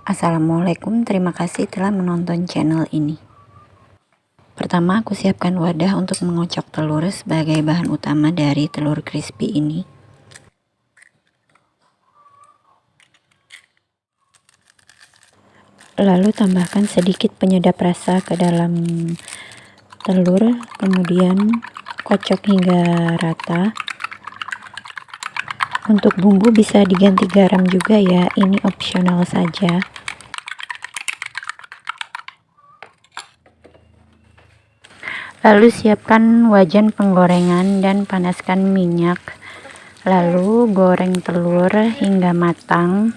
Assalamualaikum, terima kasih telah menonton channel ini. Pertama, aku siapkan wadah untuk mengocok telur sebagai bahan utama dari telur crispy ini. Lalu tambahkan sedikit penyedap rasa ke dalam telur, kemudian kocok hingga rata. Untuk bumbu bisa diganti garam juga ya, ini opsional saja. Lalu siapkan wajan penggorengan dan panaskan minyak. Lalu goreng telur hingga matang.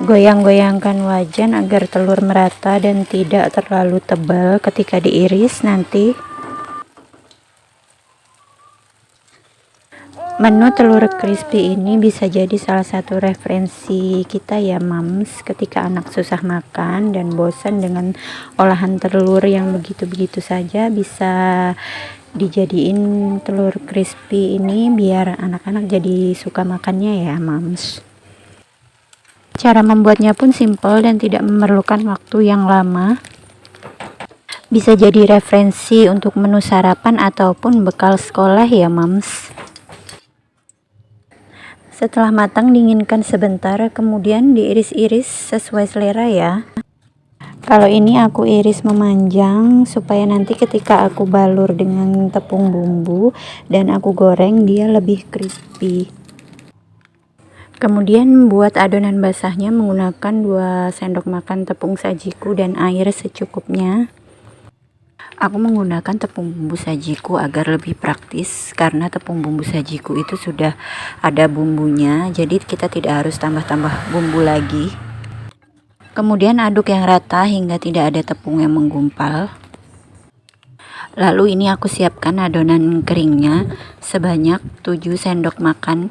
Goyang-goyangkan wajan agar telur merata dan tidak terlalu tebal ketika diiris nanti. Menu telur crispy ini bisa jadi salah satu referensi kita ya mams, ketika anak susah makan dan bosan dengan olahan telur yang begitu-begitu saja, bisa dijadiin telur crispy ini biar anak-anak jadi suka makannya ya mams. Cara membuatnya pun simple dan tidak memerlukan waktu yang lama. Bisa jadi referensi untuk menu sarapan ataupun bekal sekolah ya mams. Setelah matang, dinginkan sebentar, kemudian diiris-iris sesuai selera ya. Kalau ini aku iris memanjang supaya nanti ketika aku balur dengan tepung bumbu dan aku goreng, dia lebih crispy. Kemudian buat adonan basahnya menggunakan 2 sendok makan tepung sajiku dan air secukupnya. Aku menggunakan tepung bumbu sajiku agar lebih praktis, karena tepung bumbu sajiku itu sudah ada bumbunya, jadi kita tidak harus tambah-tambah bumbu lagi. Kemudian aduk yang rata hingga tidak ada tepung yang menggumpal. Lalu ini aku siapkan adonan keringnya sebanyak 7 sendok makan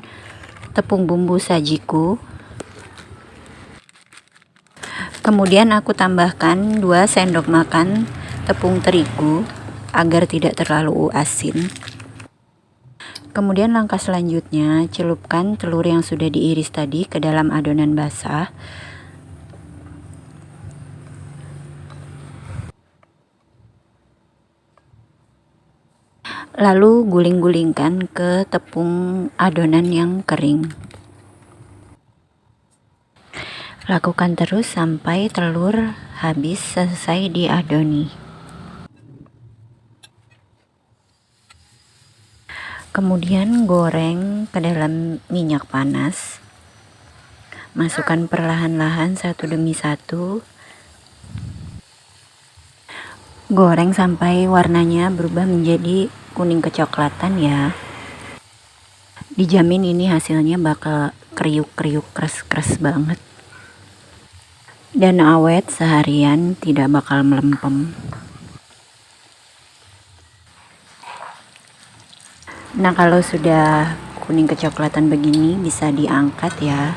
tepung bumbu sajiku. Kemudian aku tambahkan 2 sendok makan tepung terigu agar tidak terlalu asin. Kemudian langkah selanjutnya, celupkan telur yang sudah diiris tadi ke dalam adonan basah. Lalu guling-gulingkan ke tepung adonan yang kering. Lakukan terus sampai telur habis selesai diadoni. Kemudian goreng ke dalam minyak panas. Masukkan perlahan-lahan satu demi satu. Goreng sampai warnanya berubah menjadi kuning kecoklatan ya. Dijamin ini hasilnya bakal kriuk-kriuk, keras-keras banget. Dan awet seharian, tidak bakal melempem. Nah, kalau sudah kuning kecoklatan begini bisa diangkat ya.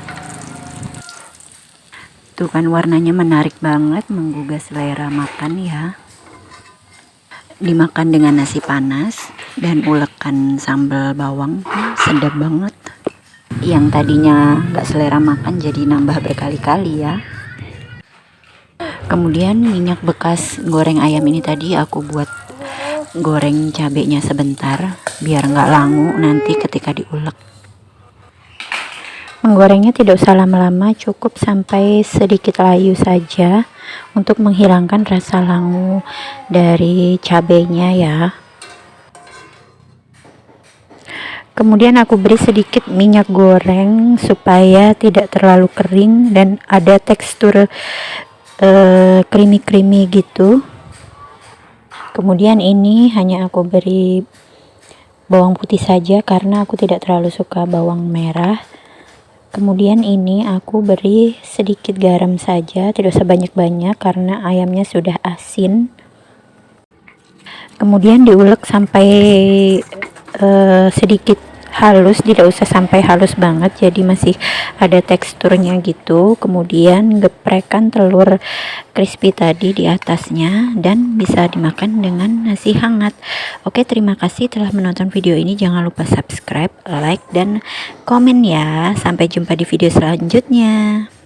Tuh kan warnanya menarik banget, menggugah selera makan ya. Dimakan dengan nasi panas dan ulekan sambal bawang, sedap banget. Yang tadinya gak selera makan jadi nambah berkali-kali ya. Kemudian minyak bekas goreng ayam ini tadi aku buat goreng cabenya sebentar biar nggak langu nanti ketika diulek. Menggorengnya tidak usah lama-lama, cukup sampai sedikit layu saja untuk menghilangkan rasa langu dari cabenya ya. Kemudian aku beri sedikit minyak goreng supaya tidak terlalu kering dan ada tekstur creamy-creamy gitu. Kemudian ini hanya aku beri bawang putih saja karena aku tidak terlalu suka bawang merah. Kemudian ini aku beri sedikit garam saja, tidak usah banyak-banyak karena ayamnya sudah asin. Kemudian diulek sampai sedikit halus, tidak usah sampai halus banget, jadi masih ada teksturnya gitu. Kemudian geprekan telur crispy tadi di atasnya dan bisa dimakan dengan nasi hangat. Oke, terima kasih telah menonton video ini. Jangan lupa subscribe, like, dan komen ya. Sampai jumpa di video selanjutnya.